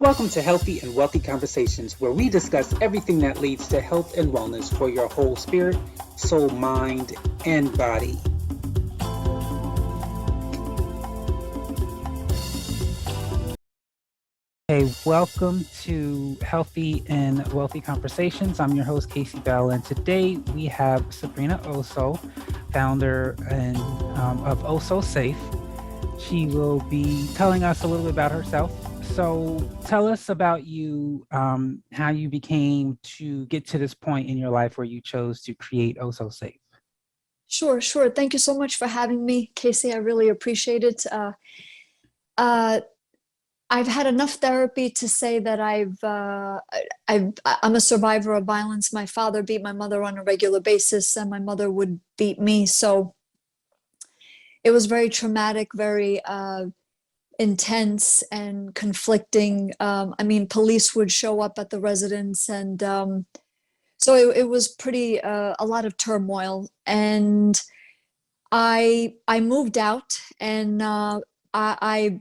Welcome to Healthy and Wealthy Conversations, where we discuss everything that leads to health and wellness for your whole spirit, soul, mind, and body. Hey, welcome to Healthy and Wealthy Conversations. I'm your host, Casey Bell, and today we have Sabrina Osso, founder of Osso Safe. She will be telling us a little bit about herself. So tell us about you, how you became to get to this point in your life where you chose to create Osso Safe. Sure. Thank you so much for having me, Casey. I really appreciate it. Uh, I've had enough therapy to say that I'm a survivor of violence. My father beat my mother on a regular basis, and my mother would beat me. So it was very traumatic, very intense and conflicting. Police would show up at the residence, and so it was pretty a lot of turmoil. And I moved out, and I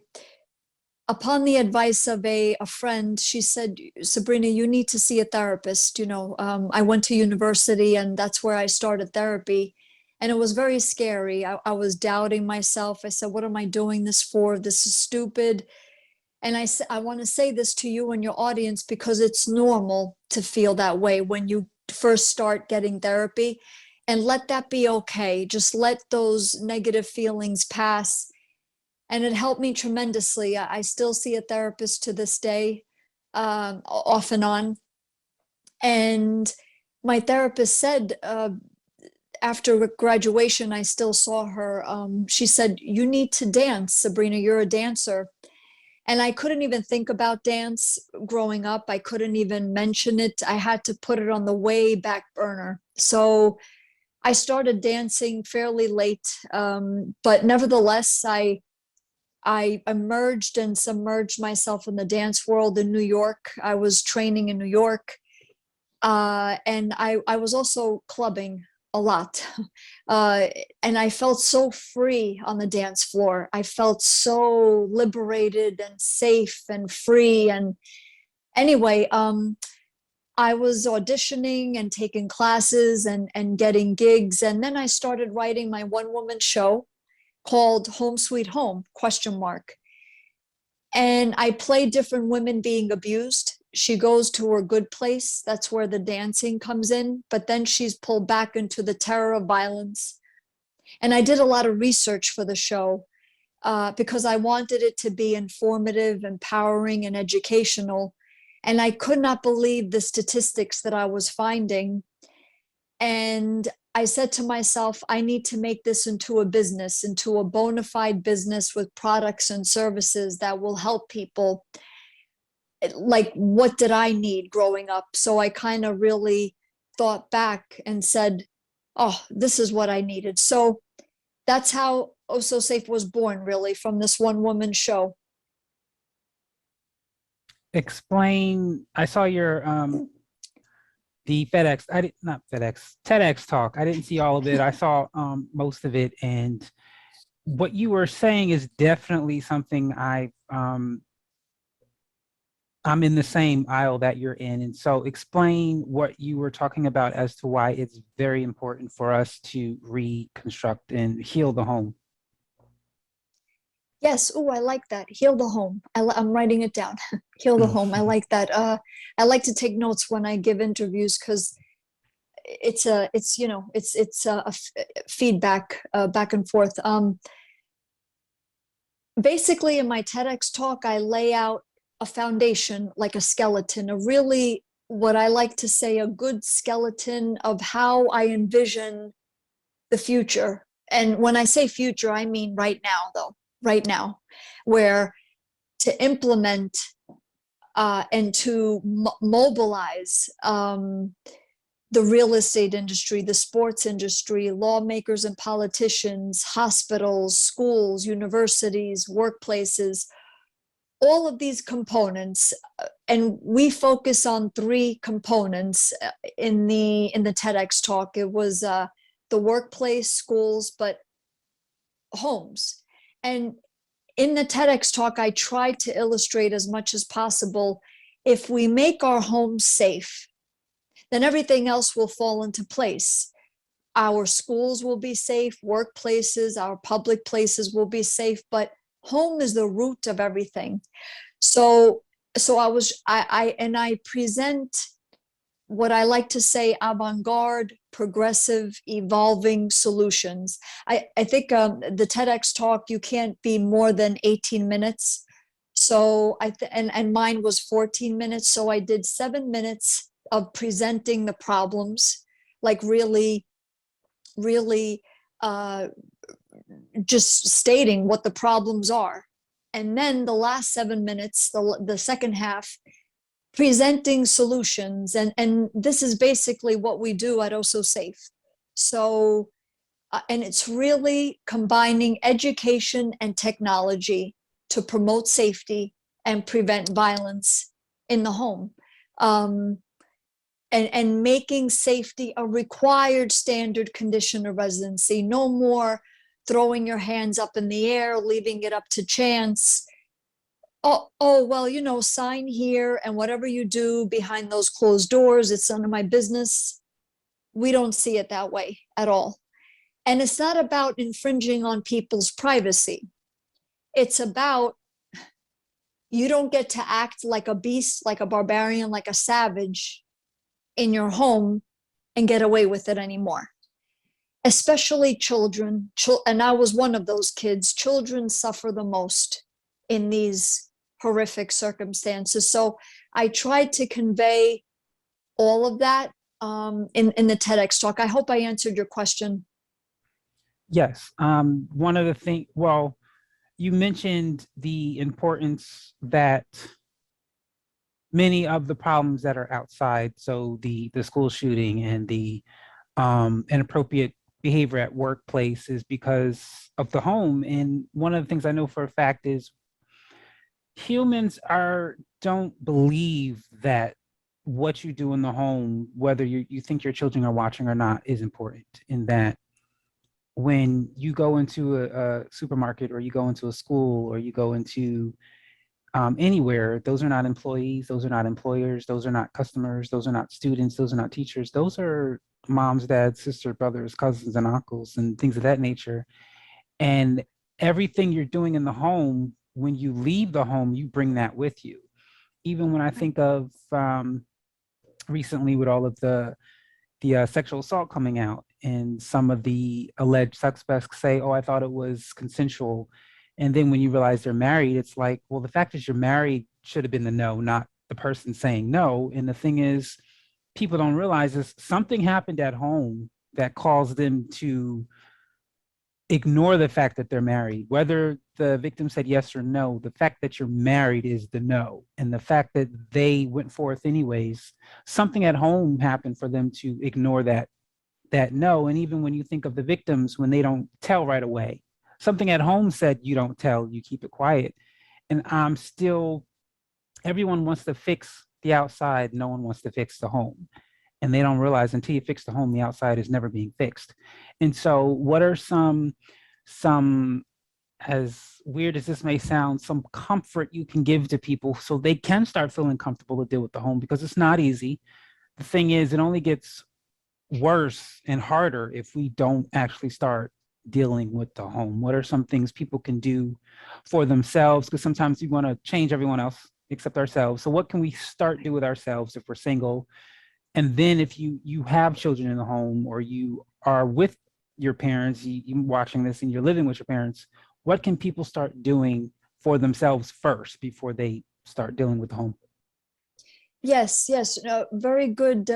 upon the advice of a friend, she said, Sabrina, you need to see a therapist. I went to university, and that's where I started therapy. And it was very scary. I was doubting myself. I said, what am I doing this for? This is stupid. And I want to say this to you and your audience because it's normal to feel that way when you first start getting therapy. And let that be okay. Just let those negative feelings pass, and it helped me tremendously. I still see a therapist to this day, off and on. And my therapist said, after graduation, I still saw her. She said, you need to dance, Sabrina, you're a dancer. And I couldn't even think about dance growing up. I couldn't even mention it. I had to put it on the way back burner. So I started dancing fairly late, but nevertheless, I emerged and submerged myself in the dance world in New York. I was training in New York, and I was also clubbing a lot. Uh, and I felt so free on the dance floor. I felt so liberated and safe and free. And anyway, I was auditioning and taking classes and getting gigs. And then I started writing my one woman show called Home Sweet Home, question mark. And I play different women being abused. She goes to her good place. That's where the dancing comes in. But then she's pulled back into the terror of violence. And I did a lot of research for the show, because I wanted it to be informative, empowering, and educational. And I could not believe the statistics that I was finding. And I said to myself, I need to make this into a business, into a bona fide business with products and services that will help people. Like, what did I need growing up? So I kind of really thought back and said, oh, this is what I needed. So that's how Oh So Safe was born, really, from this one woman show. Explain, I saw your the FedEx, I did not FedEx, TEDx talk. I didn't see all of it. I saw most of it, and what you were saying is definitely something I'm in the same aisle that you're in. And so explain what you were talking about as to why it's very important for us to reconstruct and heal the home. Yes. Oh, I like that. Heal the home. I'm writing it down. Heal the home. I Mhm. like that. I like to take notes when I give interviews because it's feedback, back and forth. Basically, in my TEDx talk, I lay out a foundation, like a skeleton, a really, what I like to say, a good skeleton of how I envision the future. And when I say future, I mean right now, though, right now, where to implement, and to mobilize, the real estate industry, the sports industry, lawmakers and politicians, hospitals, schools, universities, workplaces, all of these components. And we focus on three components, in the TEDx talk. It was, the workplace, schools, but homes. And in the TEDx talk, I tried to illustrate as much as possible. If we make our homes safe, then everything else will fall into place. Our schools will be safe, workplaces, our public places will be safe, but home is the root of everything. So, I present what I like to say avant-garde, progressive, evolving solutions. I think the TEDx talk, you can't be more than 18 minutes. So and mine was 14 minutes. So I did 7 minutes of presenting the problems, like really uh, just stating what the problems are. And then the last 7 minutes, the second half, presenting solutions. And this is basically what we do at Osso Safe. So, and it's really combining education and technology to promote safety and prevent violence in the home. Um, and making safety a required standard condition of residency. No more throwing your hands up in the air, leaving it up to chance. Oh, well, sign here, and whatever you do behind those closed doors, it's none of my business. We don't see it that way at all. And it's not about infringing on people's privacy. It's about, you don't get to act like a beast, like a barbarian, like a savage in your home and get away with it anymore. Especially children. And I was one of those kids. Children suffer the most in these horrific circumstances. So I tried to convey all of that in the TEDx talk. I hope I answered your question. Yes. One of the things, well, you mentioned the importance that many of the problems that are outside, so the school shooting and the inappropriate behavior at workplace, is because of the home. And one of the things I know for a fact is humans don't believe that what you do in the home, whether you think your children are watching or not, is important. In that when you go into a supermarket, or you go into a school, or you go into anywhere, those are not employees, those are not employers, those are not customers, those are not students, those are not teachers, those are moms, dads, sisters, brothers, cousins, and uncles, and things of that nature. And everything you're doing in the home, when you leave the home, you bring that with you. Even when I think of recently, with all of the sexual assault coming out, and some of the alleged suspects say, oh, I thought it was consensual. And then when you realize they're married, it's like, well, the fact that you're married should have been the no, not the person saying no. And the thing is, people don't realize is something happened at home that caused them to ignore the fact that they're married. Whether the victim said yes or no, the fact that you're married is the no. And the fact that they went forth anyways, something at home happened for them to ignore that no. And even when you think of the victims, when they don't tell right away, something at home said, you don't tell, you keep it quiet. And I'm still, everyone wants to fix the outside, no one wants to fix the home. And they don't realize until you fix the home, the outside is never being fixed. And so what are some, as weird as this may sound, some comfort you can give to people so they can start feeling comfortable to deal with the home? Because it's not easy. The thing is, it only gets worse and harder if we don't actually start dealing with the home. What are some things people can do for themselves? Because sometimes we want to change everyone else except ourselves. So what can we start do with ourselves if we're single? And then if you have children in the home, or you are with your parents, you watching this and you're living with your parents, what can people start doing for themselves first before they start dealing with the home? Yes, very good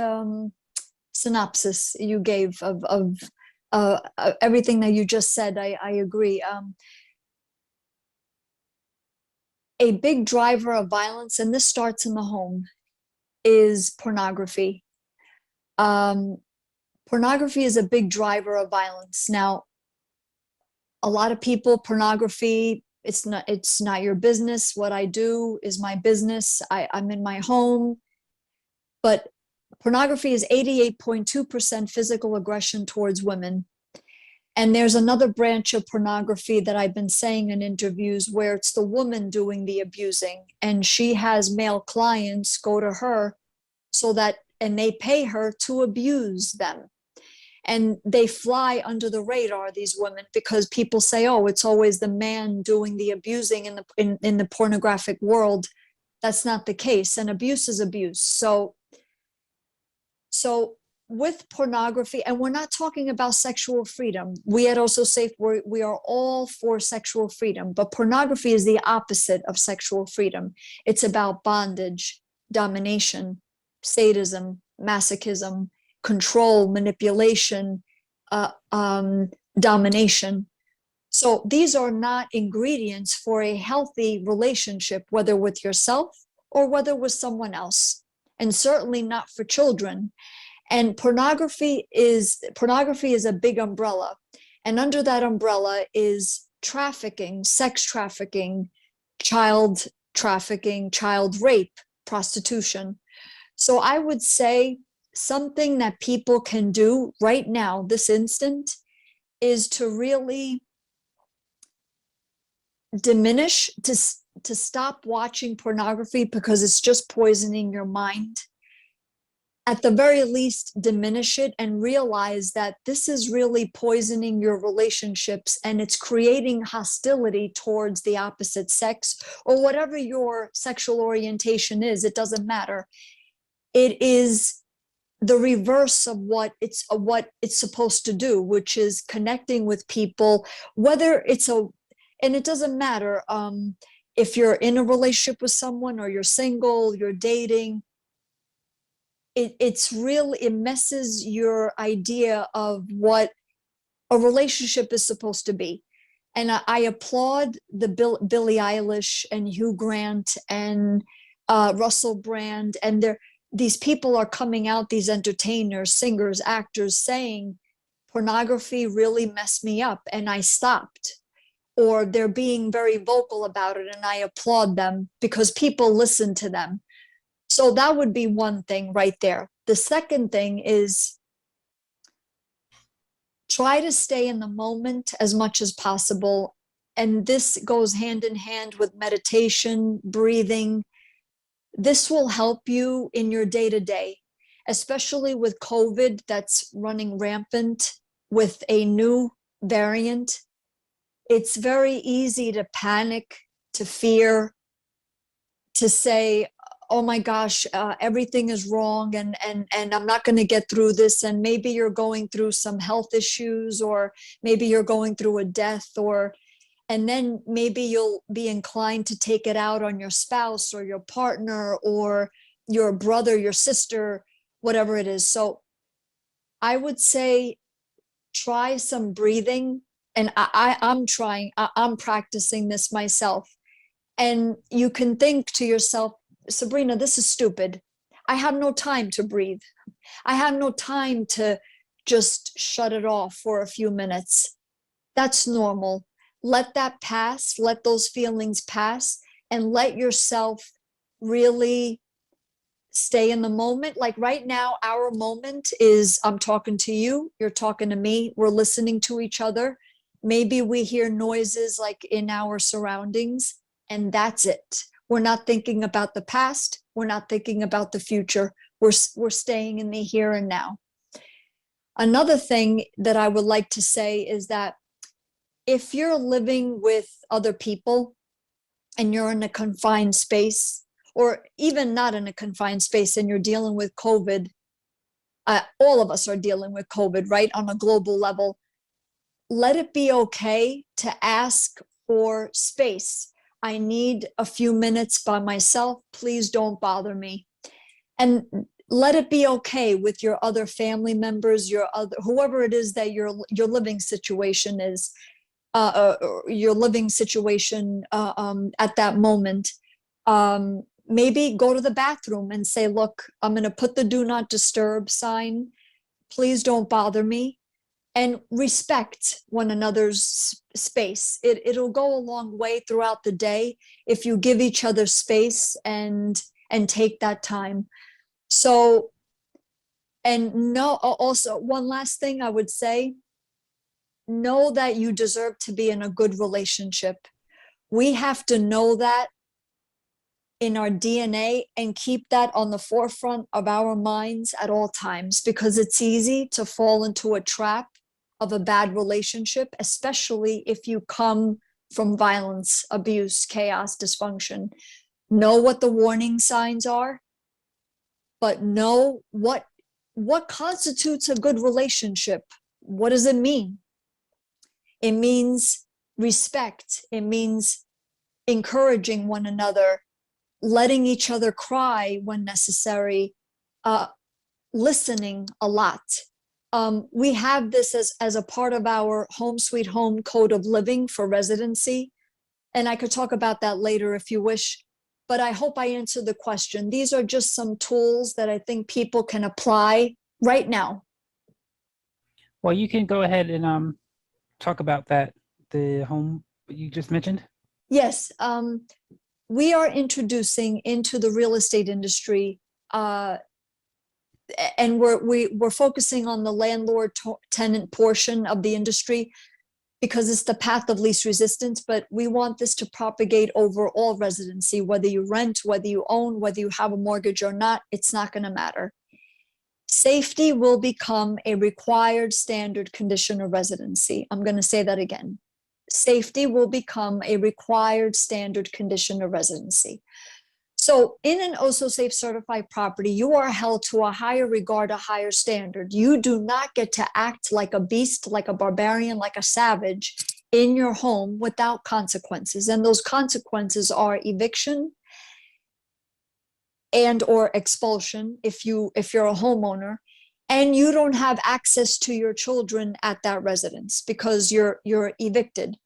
synopsis you gave of everything that you just said. I agree. A big driver of violence, and this starts in the home, is pornography. Um, Pornography is a big driver of violence. Now, a lot of people, pornography, it's not your business. What I do is my business. I'm in my home. But pornography is 88.2% physical aggression towards women. And there's another branch of pornography that I've been saying in interviews where it's the woman doing the abusing, and she has male clients go to her so that, and they pay her to abuse them. And they fly under the radar, these women, because people say, oh, it's always the man doing the abusing in the pornographic world. That's not the case. And abuse is abuse. So with pornography, and we're not talking about sexual freedom. We at Also Safe, we are all for sexual freedom, but pornography is the opposite of sexual freedom. It's about bondage, domination, sadism, masochism, control, manipulation, uh, um, domination. So these are not ingredients for a healthy relationship, whether with yourself or whether with someone else, and certainly not for children. And pornography is a big umbrella, and under that umbrella is trafficking, sex trafficking, child rape, prostitution. So I would say something that people can do right now, this instant, is to really diminish, to stop watching pornography because it's just poisoning your mind. At the very least, diminish it and realize that this is really poisoning your relationships, and it's creating hostility towards the opposite sex, or whatever your sexual orientation is. It doesn't matter. It is the reverse of what it's supposed to do, which is connecting with people, whether it's and it doesn't matter if you're in a relationship with someone or you're single, you're dating. It messes your idea of what a relationship is supposed to be. And I applaud the Billie Eilish and Hugh Grant and Russell Brand, and these people are coming out, these entertainers, singers, actors, saying pornography really messed me up and I stopped. Or they're being very vocal about it, and I applaud them because people listen to them. So that would be one thing right there. The second thing is try to stay in the moment as much as possible. And this goes hand in hand with meditation, breathing. This will help you in your day to day, especially with COVID that's running rampant with a new variant. It's very easy to panic, to fear, to say, oh my gosh, everything is wrong, and I'm not going to get through this. And maybe you're going through some health issues, or maybe you're going through a death, and then maybe you'll be inclined to take it out on your spouse or your partner or your brother, your sister, whatever it is. So I would say try some breathing. And I'm practicing this myself. And you can think to yourself, Sabrina, this is stupid. I have no time to breathe. I have no time to just shut it off for a few minutes. That's normal. Let that pass. Let those feelings pass, and let yourself really stay in the moment. Like right now, our moment is I'm talking to you, you're talking to me, we're listening to each other. Maybe we hear noises like in our surroundings, and that's it. We're not thinking about the past. We're not thinking about the future. We're staying in the here and now. Another thing that I would like to say is that if you're living with other people and you're in a confined space, or even not in a confined space, and you're dealing with COVID, all of us are dealing with COVID, right, on a global level. Let it be okay to ask for space. I need a few minutes by myself. Please don't bother me. And let it be okay with your other family members, whoever it is that your living situation is, your living situation at that moment. Maybe go to the bathroom and say, look, I'm going to put the do not disturb sign. Please don't bother me. And respect one another's space. It'll go a long way throughout the day if you give each other space and take that time. So, and no, also one last thing I would say, know that you deserve to be in a good relationship. We have to know that in our DNA and keep that on the forefront of our minds at all times, because it's easy to fall into a trap of a bad relationship, especially if you come from violence, abuse, chaos, dysfunction. Know what the warning signs are, but know what constitutes a good relationship. What does it mean? It means respect. It means encouraging one another, letting each other cry when necessary, listening a lot. We have this as a part of our Home Sweet Home code of living for residency. And I could talk about that later if you wish, but I hope I answered the question. These are just some tools that I think people can apply right now. Well, you can go ahead and talk about that, the home you just mentioned. Yes, we are introducing into the real estate industry, and we're focusing on the landlord tenant portion of the industry because it's the path of least resistance, but we want this to propagate over all residency, whether you rent, whether you own, whether you have a mortgage or not, it's not going to matter. Safety will become a required standard condition of residency. I'm going to say that again. Safety will become a required standard condition of residency. So in an Osso Safe certified property, you are held to a higher regard, a higher standard. You do not get to act like a beast, like a barbarian, like a savage in your home without consequences. And those consequences are eviction and or expulsion if you're a homeowner, and you don't have access to your children at that residence because you're evicted.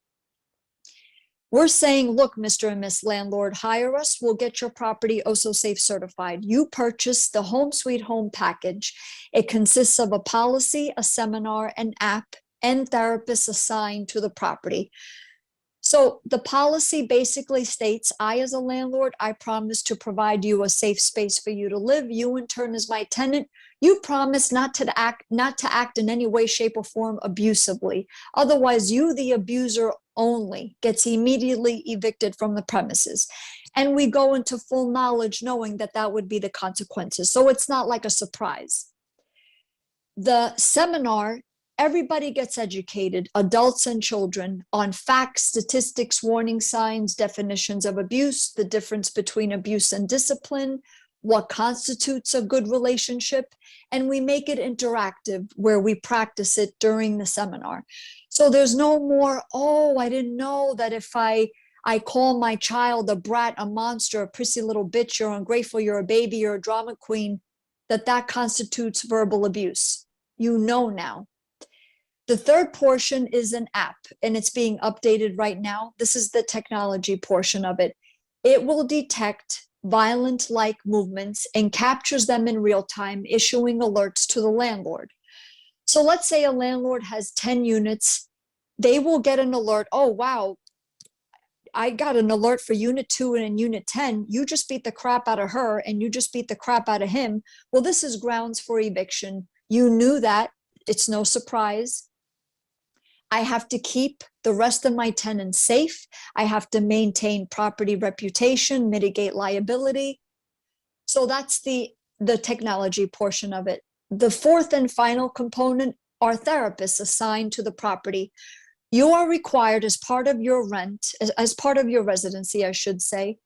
We're saying, look, Mr. and Miss Landlord, hire us. We'll get your property Osso Safe certified. You purchase the Home Sweet Home package. It consists of a policy, a seminar, an app, and therapists assigned to the property. So the policy basically states, I, as a landlord, I promise to provide you a safe space for you to live. You, in turn, as my tenant, you promise not to act in any way, shape, or form abusively. Otherwise, you, the abuser only, gets immediately evicted from the premises. And we go into full knowledge knowing that that would be the consequences. So it's not like a surprise. The seminar, everybody gets educated, adults and children, on facts, statistics, warning signs, definitions of abuse, the difference between abuse and discipline, what constitutes a good relationship, and we make it interactive where we practice it during the seminar. So there's no more, oh, I didn't know that if I call my child a brat, a monster, a prissy little bitch, you're ungrateful, you're a baby, you're a drama queen, that constitutes verbal abuse. You know now. The third portion is an app, and it's being updated right now. This is the technology portion of it. It will detect violent-like movements and captures them in real time, issuing alerts to the landlord. So let's say a landlord has 10 units. They will get an alert. Oh, wow, I got an alert for unit 2 and unit 10. You just beat the crap out of her and you just beat the crap out of him. Well, this is grounds for eviction. You knew that. It's no surprise. I have to keep the rest of my tenants safe. I have to maintain property reputation, mitigate liability. So that's the technology portion of it. The fourth and final component are therapists assigned to the property. You are required as part of your rent, as part of your residency, I should say,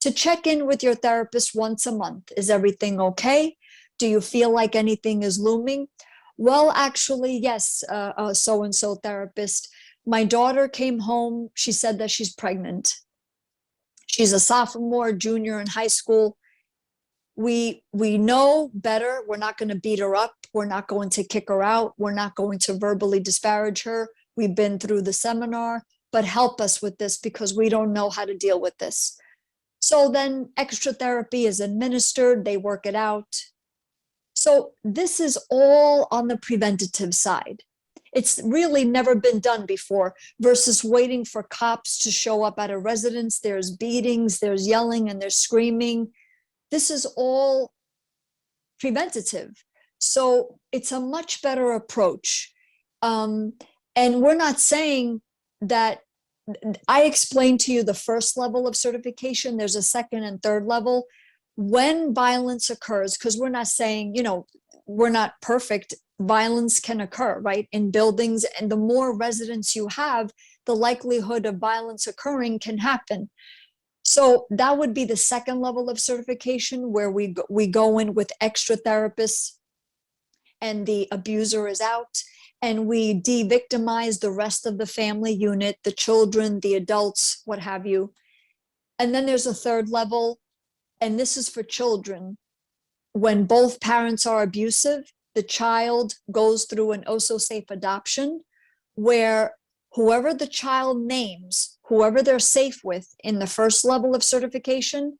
to check in with your therapist once a month. Is everything okay? Do you feel like anything is looming? Well, actually, yes, so-and-so therapist. My daughter came home. She said that she's pregnant. She's a sophomore, junior in high school. We know better. We're not going to beat her up. We're not going to kick her out. We're not going to verbally disparage her. We've been through the seminar, but help us with this because we don't know how to deal with this. So then extra therapy is administered. They work it out. So this is all on the preventative side. It's really never been done before versus waiting for cops to show up at a residence. There's beatings, there's yelling, and there's screaming. This is all preventative. So it's a much better approach. And And we're not saying that. I explained to you the first level of certification. There's a second and third level. When violence occurs, because we're not saying, we're not perfect, violence can occur, right, in buildings. And the more residents you have, the likelihood of violence occurring can happen. So that would be the second level of certification, where we go in with extra therapists and the abuser is out, and we de-victimize the rest of the family unit, the children, the adults, what have you. And then there's a third level, and this is for children. When both parents are abusive, the child goes through an Osso safe adoption, where whoever the child names, whoever they're safe with in the first level of certification,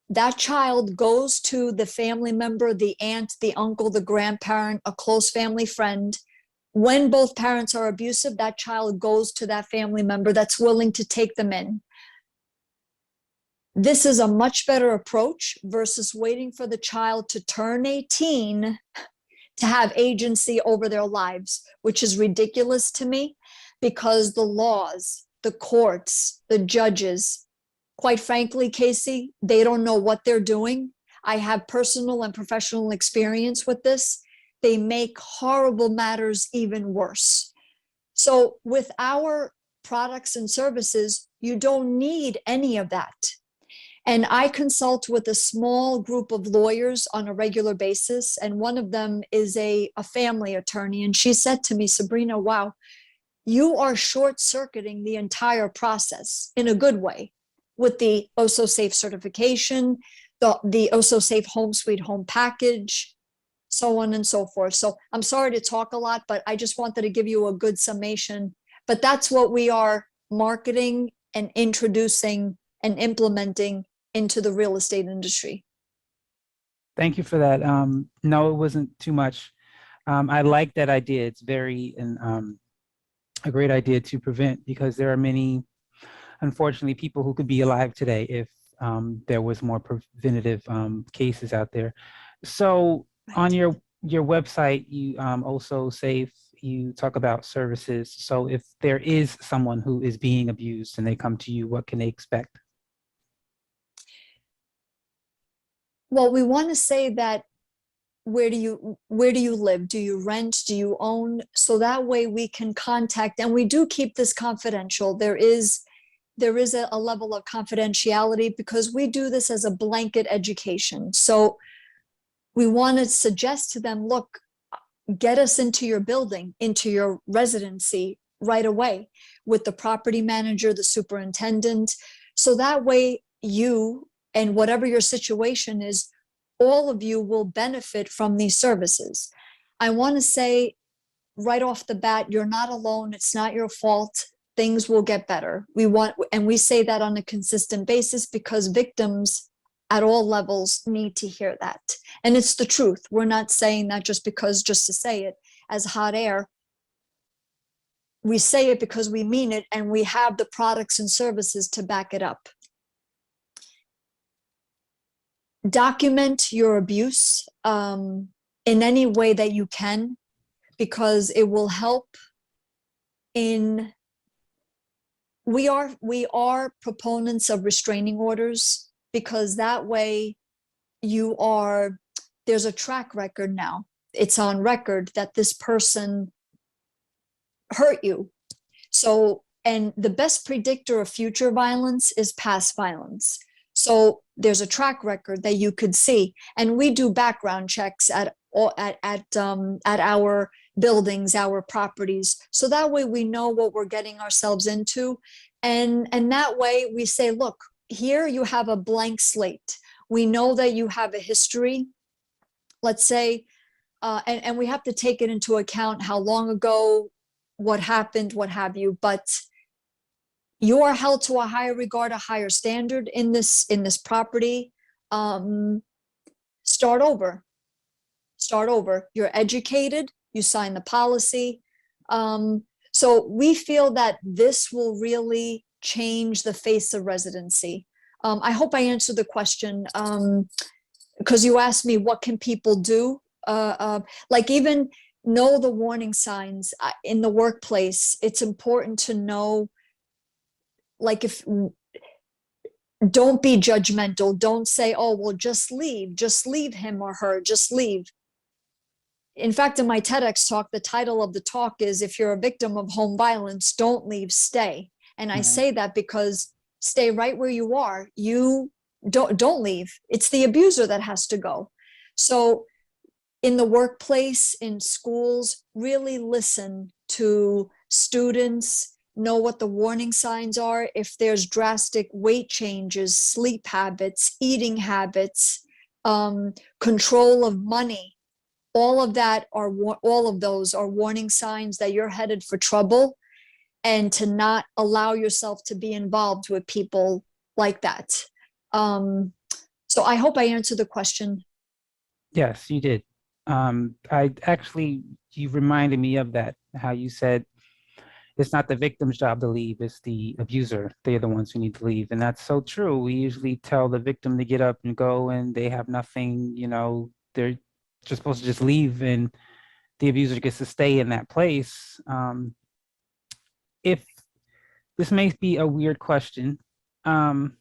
that child goes to the family member, the aunt, the uncle, the grandparent, a close family friend. When both parents are abusive, that child goes to that family member that's willing to take them in. This is a much better approach versus waiting for the child to turn 18 to have agency over their lives, which is ridiculous to me, because the laws, the courts, the judges, quite frankly, Casey, they don't know what they're doing. I have personal and professional experience with this. They make horrible matters even worse. So with our products and services, you don't need any of that. And I consult with a small group of lawyers on a regular basis. And one of them is a family attorney. And she said to me, Sabrina, wow, you are short circuiting the entire process in a good way with the Osso Safe certification, the Osso Safe Home Sweet Home package, so on and so forth. So I'm sorry to talk a lot, but I just wanted to give you a good summation. But that's what we are marketing and introducing and implementing into the real estate industry. Thank you for that. No, it wasn't too much. I like that idea. It's very a great idea to prevent, because there are many, unfortunately, people who could be alive today if there was more preventative cases out there. So on your website, you also safe, you talk about services. So if there is someone who is being abused and they come to you, what can they expect? Well, we want to say that where do you live? Do you rent? Do you own? So that way we can contact, and we do keep this confidential. There is a level of confidentiality because we do this as a blanket education. So we want to suggest to them, look, get us into your building, into your residency right away with the property manager, the superintendent. So that way you, and whatever your situation is, all of you will benefit from these services. I want to say right off the bat, you're not alone. It's not your fault. Things will get better. And we say that on a consistent basis because victims at all levels need to hear that. And it's the truth. We're not saying that just to say it as hot air. We say it because we mean it, and we have the products and services to back it up. Document your abuse in any way that you can, because it will help in. We are proponents of restraining orders, because that way there's a track record now. It's on record that this person hurt you. So, and the best predictor of future violence is past violence. So there's a track record that you could see, and we do background checks at our buildings, our properties, so that way we know what we're getting ourselves into, and that way we say, look, here you have a blank slate. We know that you have a history, let's say, and we have to take it into account how long ago, what happened, what have you, but you are held to a higher regard, a higher standard in this property. Start over. You're educated, you sign the policy. So we feel that this will really change the face of residency. I hope I answered the question, because you asked me what can people do. Like even know the warning signs in the workplace. It's important to know, like, if don't be judgmental. Don't say, oh, well, just leave him or her, just leave. In fact, in my TEDx talk, the title of the talk is, if you're a victim of home violence, don't leave, stay. And I Mhm. say that because stay right where you are. You don't leave. It's the abuser that has to go. So in the workplace, in schools, really listen to students, know what the warning signs are. If there's drastic weight changes, sleep habits, eating habits, control of money, all of that are all of those are warning signs that you're headed for trouble, and to not allow yourself to be involved with people like that. Um, so I hope I answered the question. Yes, you did. I actually, you reminded me of that, how you said it's not the victim's job to leave, it's the abuser. They're the ones who need to leave. And that's so true. We usually tell the victim to get up and go, and they have nothing, they're just supposed to just leave, and the abuser gets to stay in that place. If this may be a weird question, um,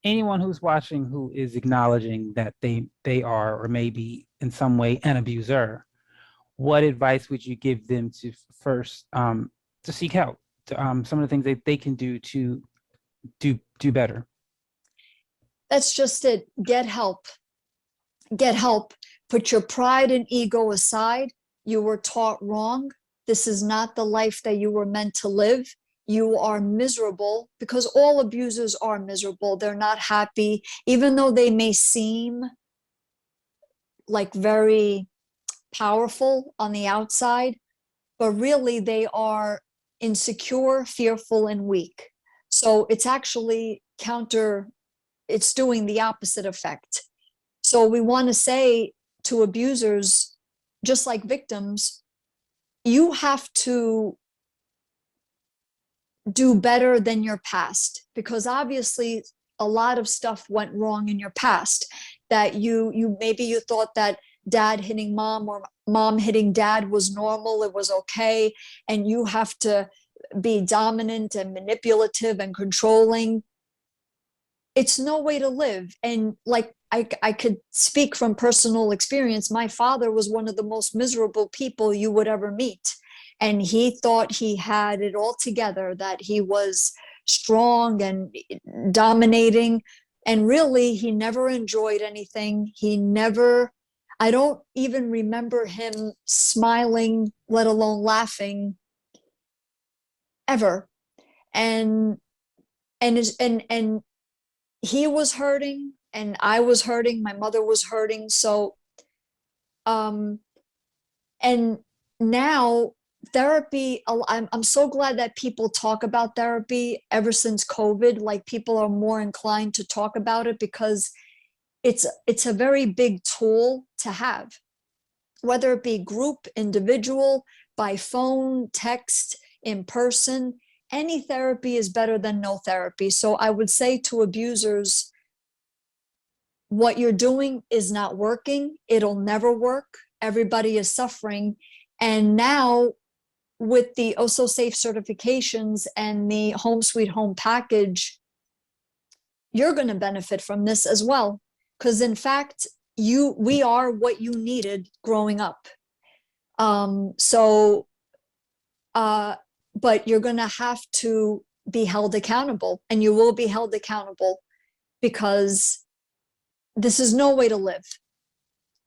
anyone who's watching who is acknowledging that they are or maybe in some way an abuser, what advice would you give them to first to seek help? To, some of the things that they can do to do better. That's just it. Get help. Get help. Put your pride and ego aside. You were taught wrong. This is not the life that you were meant to live. You are miserable, because all abusers are miserable. They're not happy, even though they may seem like very powerful on the outside, but really they are insecure, fearful, and weak. So it's actually it's doing the opposite effect. So we want to say to abusers, just like victims, you have to do better than your past, because obviously a lot of stuff went wrong in your past, that you maybe you thought that dad hitting mom or mom hitting dad was normal, it was okay, and you have to be dominant and manipulative and controlling. It's no way to live. And like I could speak from personal experience. My father was one of the most miserable people you would ever meet. And he thought he had it all together, that he was strong and dominating. And really, he never enjoyed anything. I don't even remember him smiling, let alone laughing, ever. And and he was hurting and I was hurting, my mother was hurting. So um and now therapy, I'm so glad that people talk about therapy ever since COVID. Like, people are more inclined to talk about it, because it's a very big tool to have, whether it be group, individual, by phone, text, in person. Any therapy is better than no therapy. So I would say to abusers, what you're doing is not working. It'll never work. Everybody is suffering. And now, with the Osso Safe certifications and the Home Sweet Home package, you're going to benefit from this as well. Because in fact, we are what you needed growing up. So, uh, but you're going to have to be held accountable, and you will be held accountable, because this is no way to live.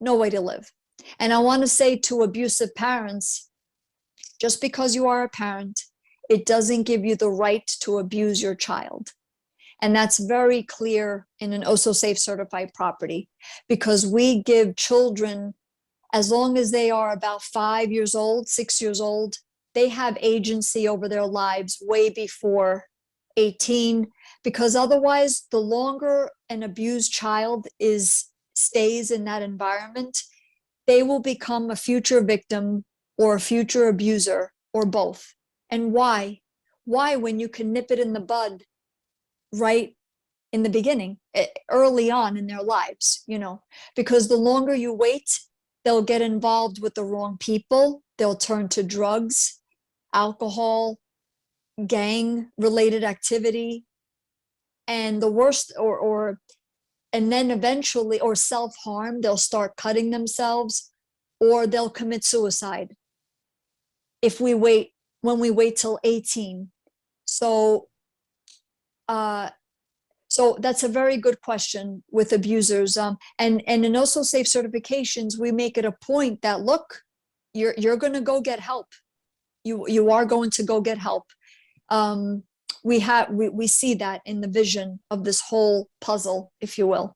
No way to live. And I want to say to abusive parents, just because you are a parent, it doesn't give you the right to abuse your child. And that's very clear in an OSO Safe certified property, because we give children, as long as they are about 5 years old, 6 years old, they have agency over their lives way before 18, because otherwise, the longer an abused child stays in that environment, they will become a future victim or a future abuser, or both. And why? Why, when you can nip it in the bud right in the beginning, early on in their lives? Because the longer you wait, they'll get involved with the wrong people. They'll turn to drugs, alcohol, gang related activity, and the worst, and then eventually, or self-harm, they'll start cutting themselves, or they'll commit suicide if we wait, when we wait till 18. So so that's a very good question with abusers. And in Also Safe certifications, we make it a point that, look, you're going to go get help. You are going to go get help. We see that in the vision of this whole puzzle, if you will.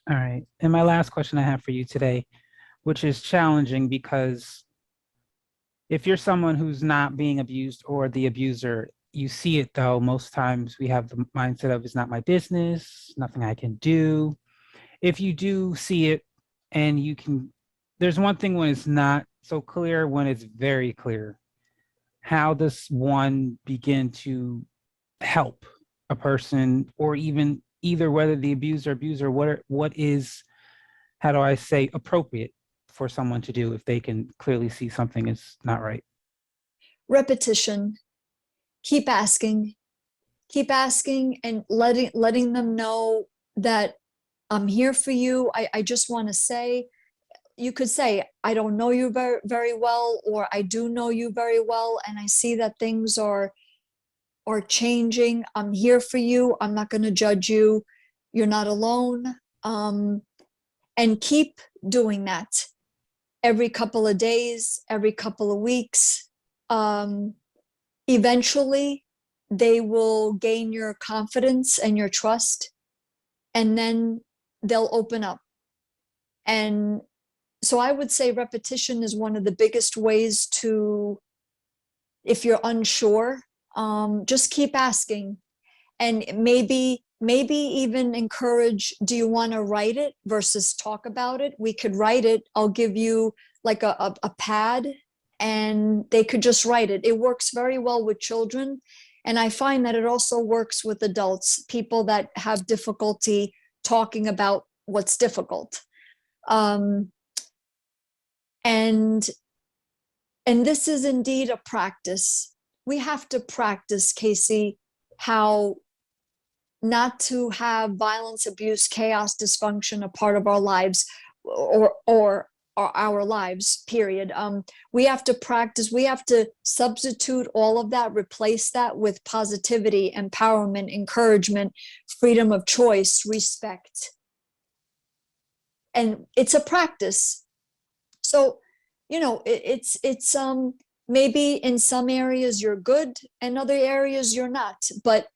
All right. And my last question I have for you today, which is challenging because if you're someone who's not being abused or the abuser, you see it though. Most times we have the mindset of, it's not my business, nothing I can do. If you do see it and you can, there's one thing when it's not so clear, when it's very clear. How does one begin to help a person, or even either whether the abuser, what is, how do I say, appropriate for someone to do if they can clearly see something is not right? Repetition. Keep asking, and letting them know that I'm here for you. I just want to say, you could say, I don't know you very, very well, or I do know you very well, and I see that things are changing. I'm here for you. I'm not going to judge you. You're not alone. And keep doing that every couple of days, every couple of weeks. Eventually, they will gain your confidence and your trust, and then they'll open up. And so I would say repetition is one of the biggest ways to, if you're unsure, just keep asking. And maybe even encourage, do you want to write it versus talk about it? We could write it. I'll give you like a pad, and they could just write it. It works very well with children. And I find that it also works with adults, people that have difficulty talking about what's difficult. And this is indeed a practice. We have to practice, Casey, how not to have violence, abuse, chaos, dysfunction a part of our lives, or our lives, period. We have to practice, we have to substitute all of that, replace that with positivity, empowerment, encouragement, freedom of choice, respect. And it's a practice. So, it's maybe in some areas you're good and other areas you're not, but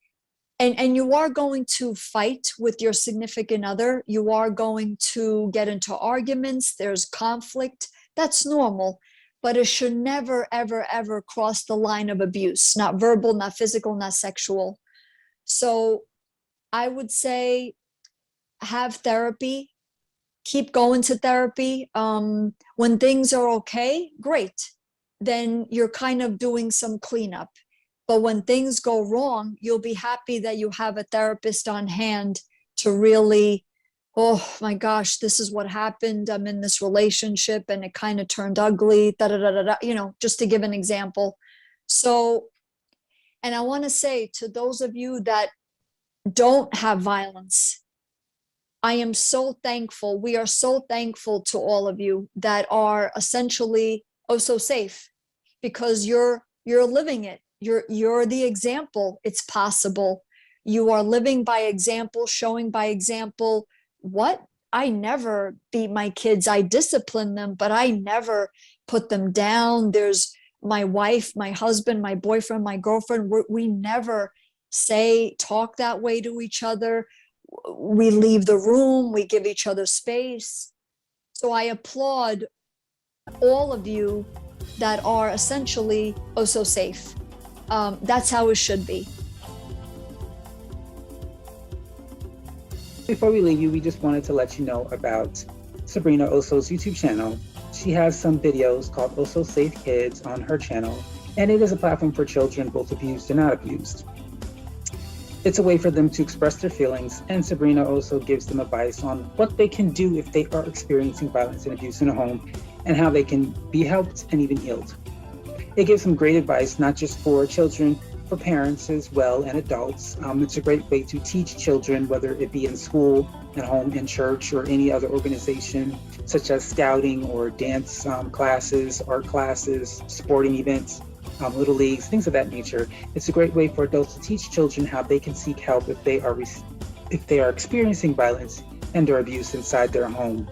and you are going to fight with your significant other. You are going to get into arguments. There's conflict. That's normal, but it should never, ever, ever cross the line of abuse, not verbal, not physical, not sexual. So I would say have therapy, keep going to therapy. When things are okay, great. Then you're kind of doing some cleanup. But when things go wrong, you'll be happy that you have a therapist on hand to really, oh my gosh, this is what happened. I'm in this relationship and it kind of turned ugly, just to give an example. So, and I want to say to those of you that don't have violence, I am so thankful. We are so thankful to all of you that are essentially so safe, because you're living it. You're the example. It's possible. You are living by example, showing by example. What? I never beat my kids. I discipline them, but I never put them down. There's my wife, my husband, my boyfriend, my girlfriend. We never talk that way to each other. We leave the room. We give each other space. So I applaud all of you that are essentially so safe. That's how it should be. Before we leave you, we just wanted to let you know about Sabrina Osso's YouTube channel. She has some videos called Also Safe Kids on her channel, and it is a platform for children, both abused and not abused. It's a way for them to express their feelings, and Sabrina also gives them advice on what they can do if they are experiencing violence and abuse in a home and how they can be helped and even healed. It gives some great advice, not just for children, for parents as well and adults. It's a great way to teach children, whether it be in school, at home, in church, or any other organization, such as scouting or dance classes, art classes, sporting events, little leagues, things of that nature. It's a great way for adults to teach children how they can seek help if they are experiencing violence and or abuse inside their home.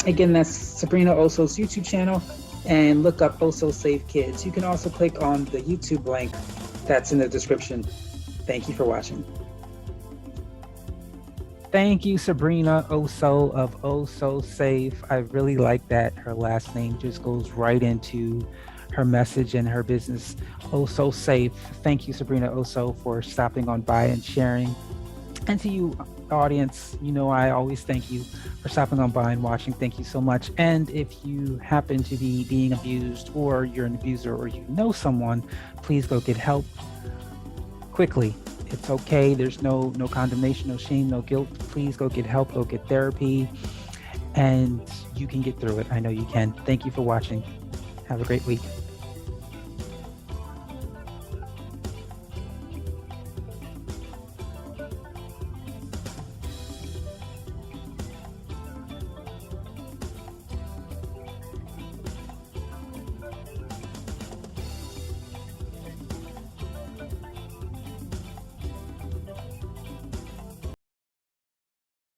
Again, that's Sabrina Osso's YouTube channel, and look up Osso Safe Kids. You can also click on the YouTube link that's in the description. Thank you for watching. Thank you, Sabrina Osso of Osso Safe. I really like that. Her last name just goes right into her message and her business, Osso Safe. Thank you, Sabrina Osso, for stopping on by and sharing. And to you, audience, you know I always thank you for stopping on by and watching. Thank you so much. And if you happen to be being abused, or you're an abuser, or you know someone, please go get help quickly. It's okay. There's no condemnation, no shame, no guilt. Please go get help, go get therapy, and you can get through it. I know you can. Thank you for watching. Have a great week.